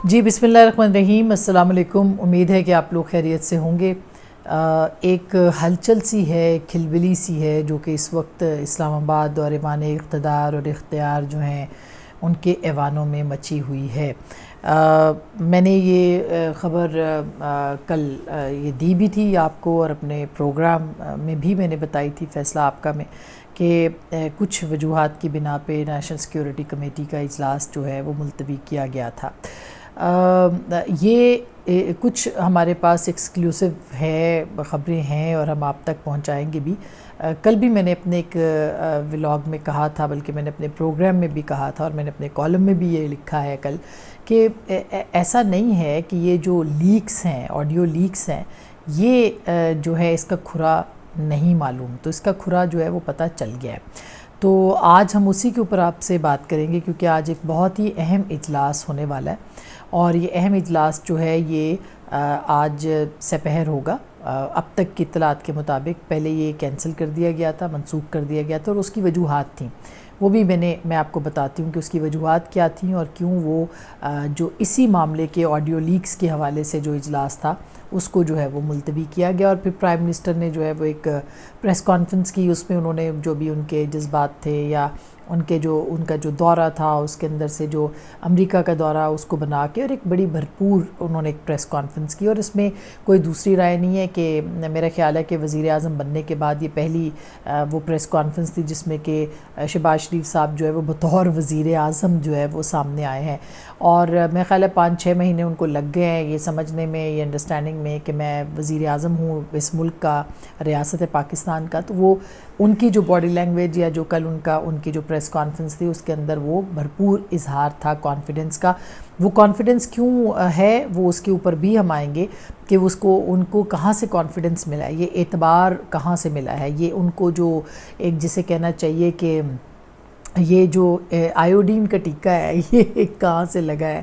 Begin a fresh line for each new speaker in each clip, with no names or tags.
جی بسم اللہ الرحمن الرحیم، السلام علیکم۔ امید ہے کہ آپ لوگ خیریت سے ہوں گے۔ ایک ہلچل سی ہے، کھلبلی سی ہے جو کہ اس وقت اسلام آباد اور ایوان اقتدار اور اختیار جو ہیں ان کے ایوانوں میں مچی ہوئی ہے۔ میں نے یہ خبر کل یہ دی بھی تھی آپ کو، اور اپنے پروگرام میں بھی میں نے بتائی تھی فیصلہ آپ کا میں، کہ کچھ وجوہات کی بنا پہ نیشنل سیکیورٹی کمیٹی کا اجلاس جو ہے وہ ملتوی کیا گیا تھا۔ یہ کچھ ہمارے پاس ایکسکلوسیو ہے، خبریں ہیں اور ہم آپ تک پہنچائیں گے بھی۔ کل بھی میں نے اپنے ایک ولاگ میں کہا تھا، بلکہ میں نے اپنے پروگرام میں بھی کہا تھا، اور میں نے اپنے کالم میں بھی یہ لکھا ہے کل، کہ ایسا نہیں ہے کہ یہ جو لیکس ہیں، آڈیو لیکس ہیں، یہ جو ہے اس کا کھرا نہیں معلوم، تو اس کا کھرا جو ہے وہ پتہ چل گیا ہے۔ تو آج ہم اسی کے اوپر آپ سے بات کریں گے، کیونکہ آج ایک بہت ہی اہم اجلاس ہونے والا ہے، اور یہ اہم اجلاس جو ہے یہ آج سپہر ہوگا۔ اب تک کی اطلاعات کے مطابق پہلے یہ کینسل کر دیا گیا تھا، منسوخ کر دیا گیا تھا، اور اس کی وجوہات تھیں، وہ بھی میں آپ کو بتاتی ہوں کہ اس کی وجوہات کیا تھیں، اور کیوں وہ جو اسی معاملے کے آڈیو لیکس کے حوالے سے جو اجلاس تھا اس کو جو ہے وہ ملتوی کیا گیا۔ اور پھر پرائم منسٹر نے جو ہے وہ ایک پریس کانفرنس کی، اس میں انہوں نے جو بھی ان کے جذبات تھے، یا ان کا جو دورہ تھا، اس کے اندر سے جو امریکہ کا دورہ اس کو بنا کے، اور ایک بڑی بھرپور انہوں نے ایک پریس کانفرنس کی، اور اس میں کوئی دوسری رائے نہیں ہے کہ میرا خیال ہے کہ وزیر اعظم بننے کے بعد یہ پہلی وہ پریس کانفرنس تھی جس میں کہ شہباز شریف صاحب جو ہے وہ بطور وزیر اعظم جو ہے وہ سامنے آئے ہیں، اور میرا خیال ہے 5-6 مہینے ان کو لگ گئے ہیں یہ سمجھنے میں، یہ انڈرسٹینڈنگ میں کہ میں وزیر اعظم ہوں اس ملک کا، ریاست پاکستان کا۔ تو وہ ان کی جو باڈی لینگویج، یا جو کل ان کی جو پریس کانفرنس تھی، اس کے اندر وہ بھرپور اظہار تھا کانفیڈنس کا۔ وہ کانفیڈنس کیوں ہے وہ اس کے اوپر بھی ہم آئیں گے، کہ ان کو کہاں سے کانفیڈنس ملا ہے، یہ اعتبار کہاں سے ملا ہے، یہ ان کو جو ایک جسے کہنا چاہیے کہ یہ جو آیوڈین کا ٹیکہ ہے یہ کہاں سے لگا ہے،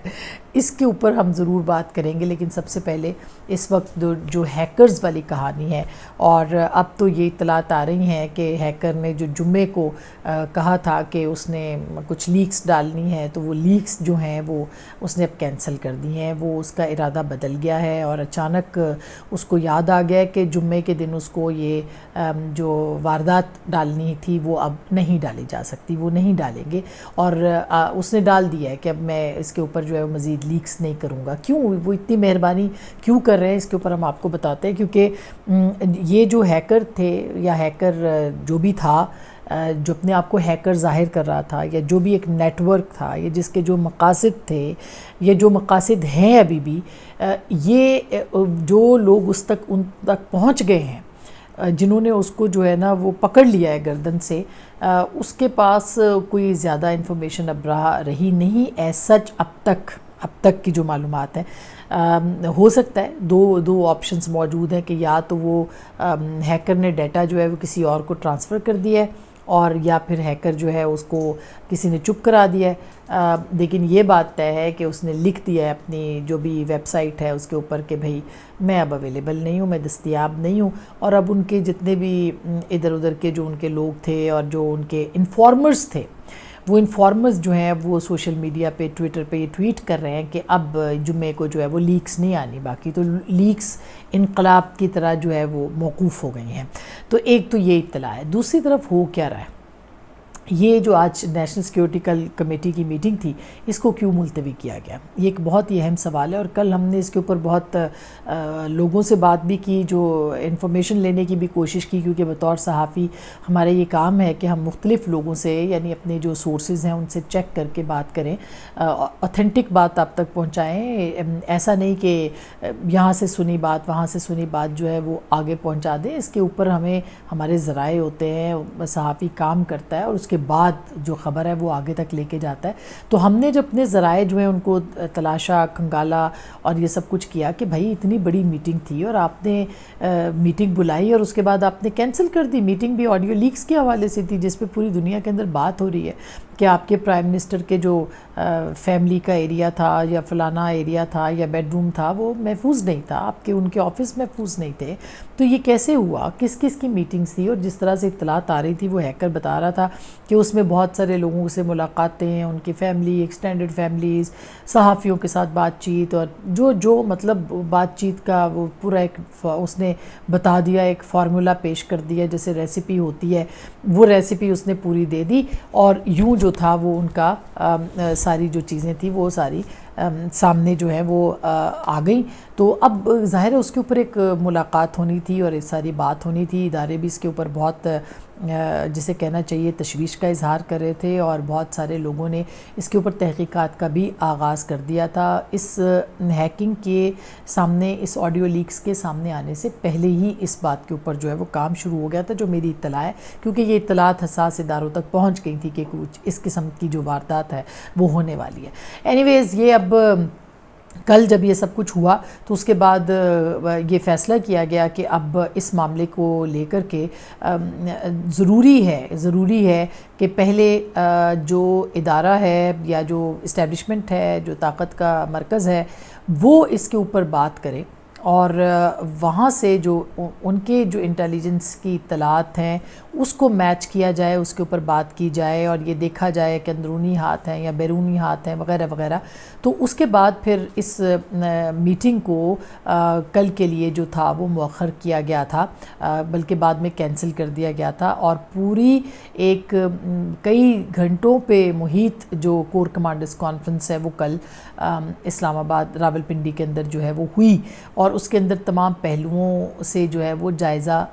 اس کے اوپر ہم ضرور بات کریں گے۔ لیکن سب سے پہلے اس وقت جو ہیکرز والی کہانی ہے، اور اب تو یہ اطلاعات آ رہی ہیں کہ ہیکر نے جو جمعے کو کہا تھا کہ اس نے کچھ لیکس ڈالنی ہے، تو وہ لیکس جو ہیں وہ اس نے اب کینسل کر دی ہیں، وہ اس کا ارادہ بدل گیا ہے، اور اچانک اس کو یاد آ گیا کہ جمعے کے دن اس کو یہ جو واردات ڈالنی تھی وہ اب نہیں ڈالی جا سکتی، وہ نہیں ڈالیں گے، اور اس نے ڈال دیا ہے کہ اب میں اس کے اوپر جو ہے مزید لیکس نہیں کروں گا۔ کیوں وہ اتنی مہربانی کیوں کر رہے ہیں، اس کے اوپر ہم آپ کو بتاتے ہیں، کیونکہ یہ جو ہیکر تھے، یا ہیکر جو بھی تھا، جو اپنے آپ کو ہیکر ظاہر کر رہا تھا، یا جو بھی ایک نیٹ ورک تھا، یا جس کے جو مقاصد تھے، یا جو مقاصد ہیں ابھی بھی، یہ جو لوگ ان تک پہنچ گئے ہیں، جنہوں نے اس کو جو ہے نا وہ پکڑ لیا ہے گردن سے، اس کے پاس کوئی زیادہ انفارمیشن اب رہی نہیں ایز سچ اب تک کی جو معلومات ہیں۔ ہو سکتا ہے دو آپشنز موجود ہیں، کہ یا تو وہ ہیکر نے ڈیٹا جو ہے وہ کسی اور کو ٹرانسفر کر دیا ہے، اور یا پھر ہیکر جو ہے اس کو کسی نے چپ کرا دیا ہے۔ لیکن یہ بات طے ہے کہ اس نے لکھ دیا ہے اپنی جو بھی ویب سائٹ ہے اس کے اوپر کہ بھئی میں اب اویلیبل نہیں ہوں، میں دستیاب نہیں ہوں، اور اب ان کے جتنے بھی ادھر ادھر کے جو ان کے لوگ تھے، اور جو ان کے انفارمرز تھے، وہ انفارمرز جو ہیں وہ سوشل میڈیا پہ، ٹویٹر پہ یہ ٹویٹ کر رہے ہیں کہ اب جمعے کو جو ہے وہ لیکس نہیں آنی باقی، تو لیکس انقلاب کی طرح جو ہے وہ موقوف ہو گئی ہیں۔ تو ایک تو یہ اطلاع ہے۔ دوسری طرف ہو کیا رہا ہے، یہ جو آج نیشنل سیکیورٹی کمیٹی کی میٹنگ تھی، اس کو کیوں ملتوی کیا گیا، یہ ایک بہت ہی اہم سوال ہے، اور کل ہم نے اس کے اوپر بہت لوگوں سے بات بھی کی، جو انفارمیشن لینے کی بھی کوشش کی، کیونکہ بطور صحافی ہمارا یہ کام ہے کہ ہم مختلف لوگوں سے، یعنی اپنے جو سورسز ہیں ان سے چیک کر کے بات کریں، اوتھینٹک بات آپ تک پہنچائیں، ایسا نہیں کہ یہاں سے سنی بات وہاں سے سنی بات جو ہے وہ آگے پہنچا دیں۔ اس کے اوپر ہمارے ذرائع ہوتے ہیں، صحافی کام کرتا ہے، اور اس کے بعد جو خبر ہے وہ آگے تک لے کے جاتا ہے۔ تو ہم نے جو اپنے ذرائع جو ہیں ان کو تلاشا، کھنگالا، اور یہ سب کچھ کیا کہ بھائی اتنی بڑی میٹنگ تھی، اور آپ نے میٹنگ بلائی اور اس کے بعد آپ نے کینسل کر دی۔ میٹنگ بھی آڈیو لیکس کے حوالے سے تھی، جس پہ پوری دنیا کے اندر بات ہو رہی ہے، کہ آپ کے پرائم منسٹر کے جو فیملی کا ایریا تھا یا فلانا ایریا تھا یا بیڈ روم تھا وہ محفوظ نہیں تھا، آپ کے ان کے آفس محفوظ نہیں تھے. تو یہ کیسے ہوا؟ کس کس کی میٹنگز تھی؟ اور جس طرح سے اطلاعات آ رہی تھی وہ ہیکر بتا رہا تھا کہ اس میں بہت سارے لوگوں سے ملاقاتیں ہیں، ان کی فیملی، ایکسٹینڈڈ فیملیز، صحافیوں کے ساتھ بات چیت، اور جو مطلب بات چیت کا وہ پورا ایک اس نے بتا دیا، ایک فارمولا پیش کر دیا جیسے ریسیپی ہوتی ہے، وہ ریسیپی اس نے پوری دے دی. اور یوں جو تھا وہ ان کا ساری جو چیزیں تھیں وہ ساری سامنے جو ہے وہ آ گئیں. تو اب ظاہر ہے اس کے اوپر ایک ملاقات ہونی تھی اور ایک ساری بات ہونی تھی. ادارے بھی اس کے اوپر بہت جسے کہنا چاہیے تشویش کا اظہار کر رہے تھے، اور بہت سارے لوگوں نے اس کے اوپر تحقیقات کا بھی آغاز کر دیا تھا. اس ہیکنگ کے سامنے، اس آڈیو لیکس کے سامنے آنے سے پہلے ہی اس بات کے اوپر جو ہے وہ کام شروع ہو گیا تھا، جو میری اطلاع ہے، کیونکہ یہ اطلاعات حساس اداروں تک پہنچ گئی تھی کہ کچھ اس قسم کی جو واردات ہے وہ ہونے والی ہے. اینی ویز یہ اب کل جب یہ سب کچھ ہوا تو اس کے بعد یہ فیصلہ کیا گیا کہ اب اس معاملے کو لے کر کے ضروری ہے کہ پہلے جو ادارہ ہے یا جو اسٹیبلشمنٹ ہے، جو طاقت کا مرکز ہے، وہ اس کے اوپر بات کرے، اور وہاں سے جو ان کے جو انٹیلیجنس کی اطلاعات ہیں اس کو میچ کیا جائے، اس کے اوپر بات کی جائے، اور یہ دیکھا جائے کہ اندرونی ہاتھ ہیں یا بیرونی ہاتھ ہیں وغیرہ وغیرہ. تو اس کے بعد پھر اس میٹنگ کو کل کے لیے جو تھا وہ مؤخر کیا گیا تھا، بلکہ بعد میں کینسل کر دیا گیا تھا، اور پوری ایک کئی گھنٹوں پہ محیط جو کور کمانڈرز کانفرنس ہے وہ کل اسلام آباد راولپنڈی کے اندر جو ہے وہ ہوئی، اور اس کے اندر تمام پہلوؤں سے جو ہے وہ جائزہ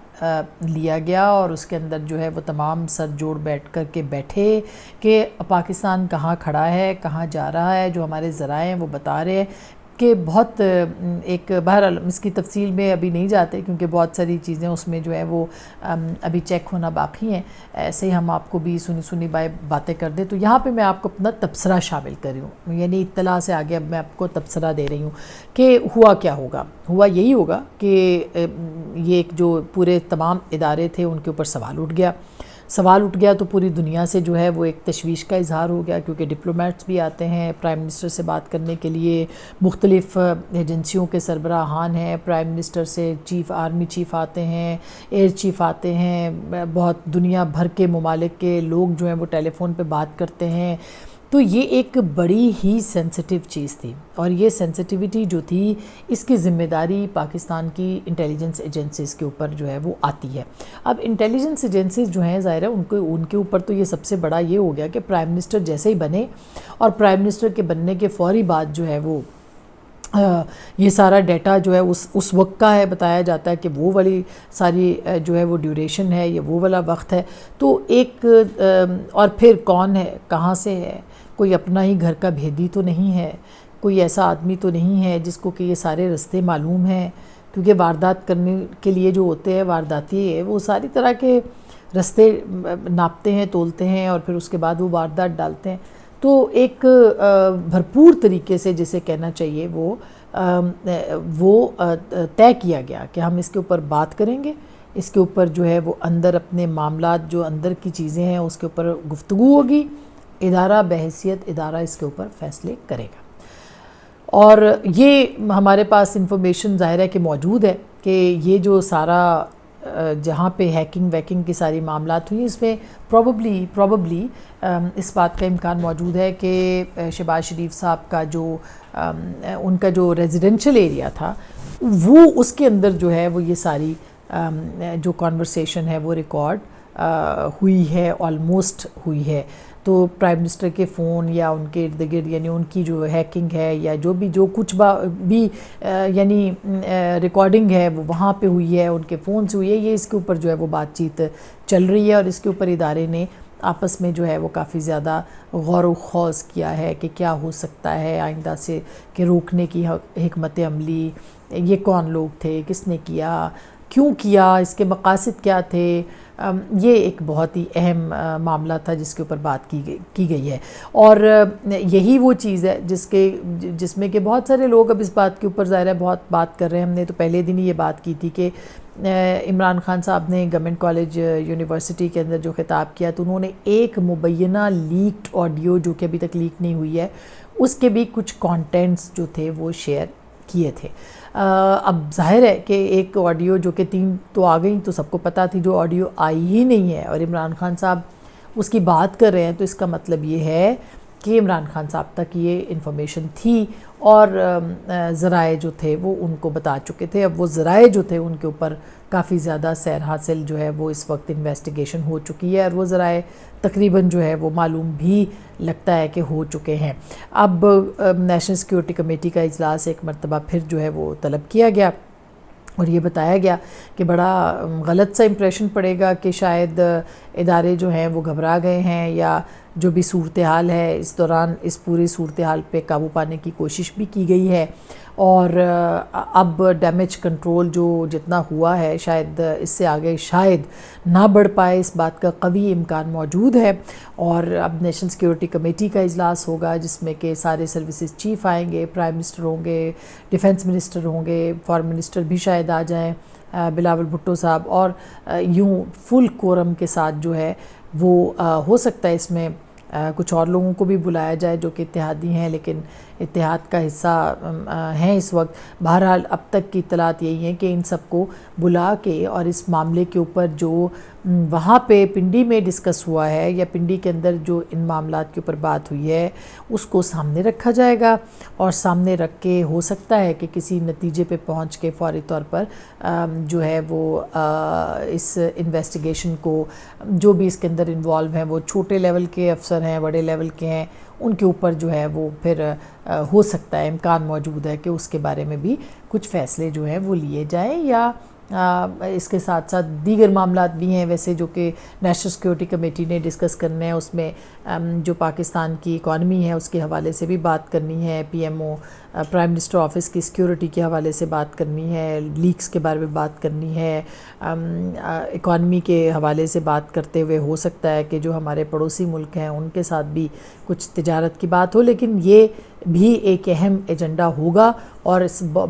لیا گیا، اور اس کے اندر جو ہے وہ تمام سر جوڑ بیٹھ کر کے بیٹھے کہ پاکستان کہاں کھڑا ہے، کہاں جا رہا ہے. جو ہمارے ذرائع ہیں وہ بتا رہے ہیں کہ بہت ایک بہرحال اس کی تفصیل میں ابھی نہیں جاتے کیونکہ بہت ساری چیزیں اس میں جو ہے وہ ابھی چیک ہونا باقی ہیں. ایسے ہی ہم آپ کو بھی سنی باتیں کر دیں. تو یہاں پہ میں آپ کو اپنا تبصرہ شامل کر رہی ہوں، یعنی اطلاع سے آگے اب میں آپ کو تبصرہ دے رہی ہوں کہ ہوا کیا ہوگا. ہوا یہی ہوگا کہ یہ ایک جو پورے تمام ادارے تھے ان کے اوپر سوال اٹھ گیا تو پوری دنیا سے جو ہے وہ ایک تشویش کا اظہار ہو گیا، کیونکہ ڈپلومیٹس بھی آتے ہیں پرائم منسٹر سے بات کرنے کے لیے، مختلف ایجنسیوں کے سربراہان ہیں، پرائم منسٹر سے آرمی چیف آتے ہیں، ایئر چیف آتے ہیں، بہت دنیا بھر کے ممالک کے لوگ جو ہیں وہ ٹیلی فون پہ بات کرتے ہیں. تو یہ ایک بڑی ہی سینسٹیو چیز تھی، اور یہ سینسٹیوٹی جو تھی اس کی ذمہ داری پاکستان کی انٹیلیجنس ایجنسیز کے اوپر جو ہے وہ آتی ہے. اب انٹیلیجنس ایجنسیز جو ہیں ظاہر ہے ان کے اوپر تو یہ سب سے بڑا یہ ہو گیا کہ پرائم منسٹر جیسے ہی بنے، اور پرائم منسٹر کے بننے کے فوری بعد جو ہے وہ یہ سارا ڈیٹا جو ہے اس وقت کا ہے، بتایا جاتا ہے کہ وہ والی ساری جو ہے وہ ڈیوریشن ہے، یہ وہ والا وقت ہے. تو ایک اور پھر کون ہے، کہاں سے ہے، کوئی اپنا ہی گھر کا بھیدی تو نہیں ہے، کوئی ایسا آدمی تو نہیں ہے جس کو کہ یہ سارے رستے معلوم ہیں، کیونکہ واردات کرنے کے لیے جو ہوتے ہیں وارداتی ہے وہ ساری طرح کے رستے ناپتے ہیں، تولتے ہیں، اور پھر اس کے بعد وہ واردات ڈالتے ہیں. تو ایک بھرپور طریقے سے جسے کہنا چاہیے وہ طے کیا گیا کہ ہم اس کے اوپر بات کریں گے، اس کے اوپر جو ہے وہ اندر اپنے معاملات جو اندر کی چیزیں ہیں اس کے اوپر گفتگو ہوگی، ادارہ بحیثیت ادارہ اس کے اوپر فیصلے کرے گا. اور یہ ہمارے پاس انفارمیشن ظاہر ہے کہ موجود ہے کہ یہ جو سارا جہاں پہ ہیکنگ ویکنگ کی ساری معاملات ہوئی، اس میں پروببلی اس بات کا امکان موجود ہے کہ شہباز شریف صاحب کا جو ان کا جو ریزیڈنشل ایریا تھا وہ اس کے اندر جو ہے وہ یہ ساری جو کانورسیشن ہے وہ ریکارڈ ہوئی ہے، آلموسٹ ہوئی ہے. تو پرائم منسٹر کے فون یا ان کے ارد گرد یعنی ان کی جو ہیکنگ ہے یا جو کچھ بھی یعنی ریکارڈنگ ہے وہ وہاں پہ ہوئی ہے، ان کے فون سے ہوئی ہے. یہ اس کے اوپر جو ہے وہ بات چیت چل رہی ہے، اور اس کے اوپر ادارے نے آپس میں جو ہے وہ کافی زیادہ غور و خوض کیا ہے کہ کیا ہو سکتا ہے آئندہ سے، کہ روکنے کی حکمت عملی، یہ کون لوگ تھے، کس نے کیا. کیوں کیا، اس کے مقاصد کیا تھے، یہ ایک بہت ہی اہم معاملہ تھا جس کے اوپر بات کی گئی ہے. اور یہی وہ چیز ہے جس میں کہ بہت سارے لوگ اب اس بات کے اوپر ظاہر ہے بہت بات کر رہے ہیں. ہم نے تو پہلے دن ہی یہ بات کی تھی کہ عمران خان صاحب نے گورنمنٹ کالج یونیورسٹی کے اندر جو خطاب کیا تو انہوں نے ایک مبینہ لیکڈ آڈیو جو کہ ابھی تک لیک نہیں ہوئی ہے اس کے بھی کچھ کانٹینٹس جو تھے وہ شیئر کیے تھے. اب ظاہر ہے کہ ایک آڈیو جو کہ 3 تو آ گئیں تو سب کو پتہ تھی، جو آڈیو آئی ہی نہیں ہے اور عمران خان صاحب اس کی بات کر رہے ہیں تو اس کا مطلب یہ ہے کہ عمران خان صاحب تک یہ انفارمیشن تھی اور ذرائع جو تھے وہ ان کو بتا چکے تھے. اب وہ ذرائع جو تھے ان کے اوپر کافی زیادہ سیر حاصل جو ہے وہ اس وقت انویسٹیگیشن ہو چکی ہے اور وہ ذرائع تقریباً جو ہے وہ معلوم بھی لگتا ہے کہ ہو چکے ہیں. اب نیشنل سیکیورٹی کمیٹی کا اجلاس ایک مرتبہ پھر جو ہے وہ طلب کیا گیا اور یہ بتایا گیا کہ بڑا غلط سا امپریشن پڑے گا کہ شاید ادارے جو ہیں وہ گھبرا گئے ہیں یا جو بھی صورتحال ہے اس دوران اس پوری صورتحال پہ قابو پانے کی کوشش بھی کی گئی ہے. اور اب ڈیمیج کنٹرول جو جتنا ہوا ہے شاید اس سے آگے شاید نہ بڑھ پائے، اس بات کا قوی امکان موجود ہے. اور اب نیشنل سیکیورٹی کمیٹی کا اجلاس ہوگا جس میں کہ سارے سروسز چیف آئیں گے، پرائم منسٹر ہوں گے، ڈیفنس منسٹر ہوں گے، فارن منسٹر بھی شاید آ جائیں، بلاول بھٹو صاحب، اور یوں فل کورم کے ساتھ جو ہے وہ ہو سکتا ہے اس میں کچھ اور لوگوں کو بھی بلایا جائے جو کہ اتحادی ہیں لیکن اتحاد کا حصہ ہیں اس وقت. بہرحال اب تک کی اطلاعات یہی ہیں کہ ان سب کو بلا کے اور اس معاملے کے اوپر جو وہاں پہ پنڈی میں ڈسکس ہوا ہے یا پنڈی کے اندر جو ان معاملات کے اوپر بات ہوئی ہے اس کو سامنے رکھا جائے گا اور سامنے رکھ کے ہو سکتا ہے کہ کسی نتیجے پہ پہنچ کے فوری طور پر جو ہے وہ اس انویسٹیگیشن کو جو بھی اس کے اندر انوالو ہیں وہ چھوٹے لیول کے افسر ہیں، بڑے لیول کے ہیں، ان کے اوپر جو ہے وہ پھر ہو سکتا ہے امکان موجود ہے کہ اس کے بارے میں بھی کچھ فیصلے جو ہیں وہ لیے جائیں. یا اس کے ساتھ ساتھ دیگر معاملات بھی ہیں ویسے جو کہ نیشنل سیکیورٹی کمیٹی نے ڈسکس کرنے ہیں. اس میں جو پاکستان کی اکانومی ہے اس کے حوالے سے بھی بات کرنی ہے، P M O prime minister office کی سیکیورٹی کے حوالے سے بات کرنی ہے، لیکس کے بارے میں بات کرنی ہے. اکانومی کے حوالے سے بات کرتے ہوئے ہو سکتا ہے کہ جو ہمارے پڑوسی ملک ہیں ان کے ساتھ بھی کچھ تجارت کی بات ہو، لیکن یہ بھی ایک اہم ایجنڈا ہوگا اور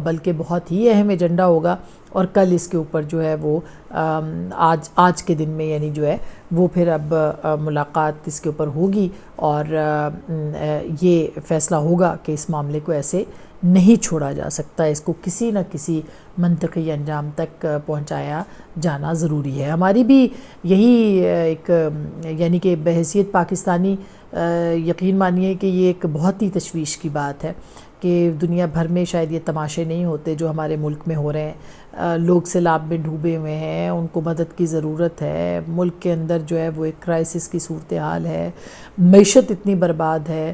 بلکہ بہت ہی اہم ایجنڈا ہوگا. اور کل اس کے اوپر جو ہے وہ آج کے دن میں یعنی جو ہے وہ پھر اب ملاقات اس کے اوپر ہوگی اور یہ فیصلہ ہوگا کہ اس معاملے کو ایسے نہیں چھوڑا جا سکتا، اس کو کسی نہ کسی منطقی انجام تک پہنچایا جانا ضروری ہے. ہماری بھی یہی ایک یعنی کہ بحیثیت پاکستانی یقین مانیے کہ یہ ایک بہت ہی تشویش کی بات ہے کہ دنیا بھر میں شاید یہ تماشے نہیں ہوتے جو ہمارے ملک میں ہو رہے ہیں. لوگ سیلاب میں ڈوبے ہوئے ہیں، ان کو مدد کی ضرورت ہے، ملک کے اندر جو ہے وہ ایک کرائسس کی صورتحال ہے، معیشت اتنی برباد ہے.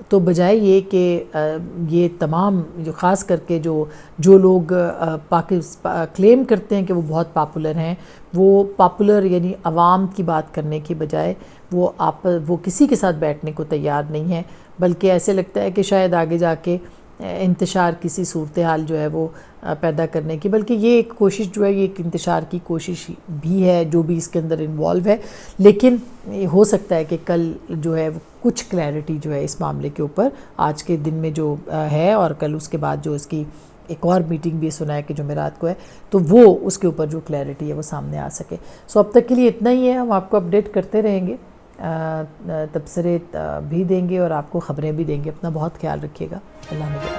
تو بجائے یہ کہ یہ تمام جو خاص کر کے جو لوگ کلیم کرتے ہیں کہ وہ بہت پاپولر ہیں، وہ پاپولر یعنی عوام کی بات کرنے کی بجائے وہ کسی کے ساتھ بیٹھنے کو تیار نہیں ہیں، بلکہ ایسے لگتا ہے کہ شاید آگے جا کے انتشار کسی صورتحال جو ہے وہ پیدا کرنے کی، بلکہ یہ ایک کوشش جو ہے یہ ایک انتشار کی کوشش بھی ہے جو بھی اس کے اندر انوالو ہے. لیکن ہو سکتا ہے کہ کل جو ہے کچھ کلیئرٹی جو ہے اس معاملے کے اوپر آج کے دن میں جو ہے اور کل اس کے بعد جو اس کی ایک اور میٹنگ بھی سنا ہے کہ جمعرات کو ہے تو وہ اس کے اوپر جو کلیئرٹی ہے وہ سامنے آ سکے. اب تک کے لیے اتنا ہی ہے. ہم آپ کو اپڈیٹ کرتے رہیں گے، تبصرے بھی دیں گے اور آپ کو خبریں بھی دیں گے. اپنا بہت خیال رکھیے گا. اللہ حافظ.